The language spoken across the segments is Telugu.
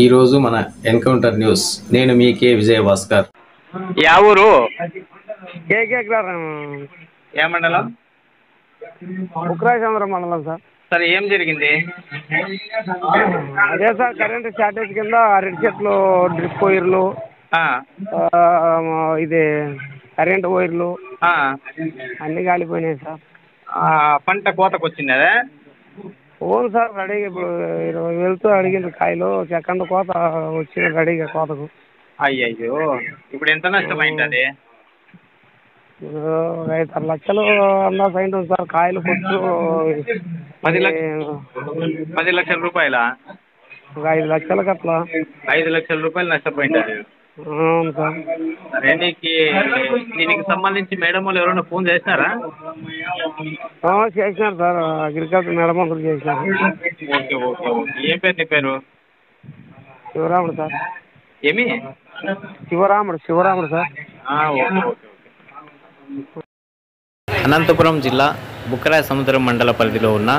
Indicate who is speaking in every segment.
Speaker 1: ఈరోజు మన ఎన్కౌంటర్ న్యూస్. నేను మీ కే విజయభాస్కర్.
Speaker 2: యా ఊరు?
Speaker 3: ఏ మండలం?
Speaker 4: బుక్రాయచంద్ర మండలం సార్.
Speaker 3: సరే, ఏం జరిగింది?
Speaker 4: అదే సార్, కరెంట్ షార్టేజ్ కింద అరటి చెట్లు, డ్రిప్ వైర్లు, ఇది కరెంట్ వైర్లు అన్నీ కాలిపోయినాయి సార్.
Speaker 3: పంట కోతకు వచ్చింది అదే?
Speaker 4: అవును సార్, రెడీగా ఇప్పుడు 20,000తో అడిగింది కాయలు. సెకండ్ కోత వచ్చింది రెడీగా కోతకు.
Speaker 3: అయ్యయ్యో, ఇప్పుడు ఎంత నష్టమైంది అది?
Speaker 4: 5-6 లక్షలు అందాజ అయింటుంది సార్. కాయలు కొట్టు
Speaker 3: 10 లక్షల రూపాయల?
Speaker 4: 5 లక్షలకు అట్లా.
Speaker 3: 5 లక్షల రూపాయలు నష్టపోయింది.
Speaker 4: అవును సార్.
Speaker 3: సరే, దీనికి సంబంధించి మేడం వాళ్ళు ఎవరైనా ఫోన్ చేసినారా?
Speaker 4: చేసినారు సార్, అగ్రికల్చర్ మేడం అందరూ చేసినారు.
Speaker 3: Okay okay okay. ఏం పేరు నీ పేరు?
Speaker 4: శివరాముడు సార్.
Speaker 3: ఏమి?
Speaker 4: Sivaramudu sir.
Speaker 3: Okay okay.
Speaker 1: Anantapuram జిల్లా బుక్కరాయ సముద్రం మండల పరిధిలో ఉన్న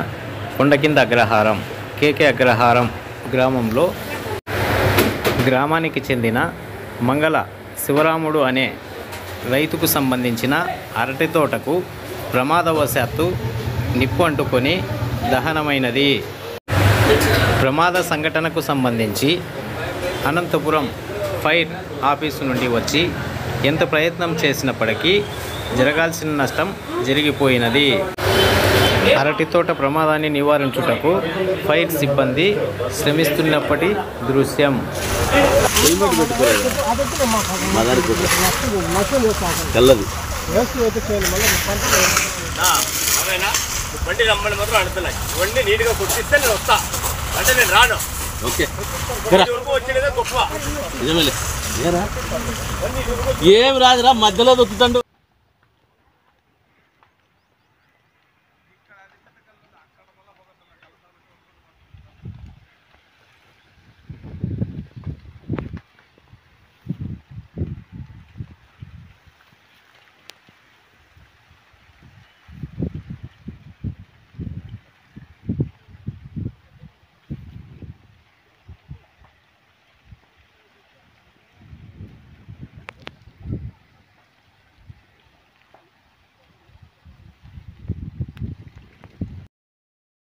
Speaker 1: కొండకింద అగ్రహారం కేకే అగ్రహారం గ్రామంలో గ్రామానికి చెందిన మంగళ శివరాముడు అనే రైతుకు సంబంధించిన అరటి తోటకు ప్రమాదవశాత్తు నిప్పు అంటుకొని దహనమైనది. ప్రమాద సంఘటనకు సంబంధించి అనంతపురం ఫైర్ ఆఫీసు నుండి వచ్చి ఎంత ప్రయత్నం చేసినప్పటికీ జరగాల్సిన నష్టం జరిగిపోయినది. అరటి తోట ప్రమాదాన్ని నివారించుటకు ఫైర్ సిబ్బంది శ్రమిస్తున్నప్పటి దృశ్యం.
Speaker 2: బండి రమ్మని మాత్రం అడుగుతున్నాయి. ఇవన్నీ నీట్గా కుట్టిస్తే నేను వస్తా అంటే నేను రాను. వచ్చేదే గొప్ప.
Speaker 5: ఏం రాదురా, మధ్యలో దొక్కుతాడు.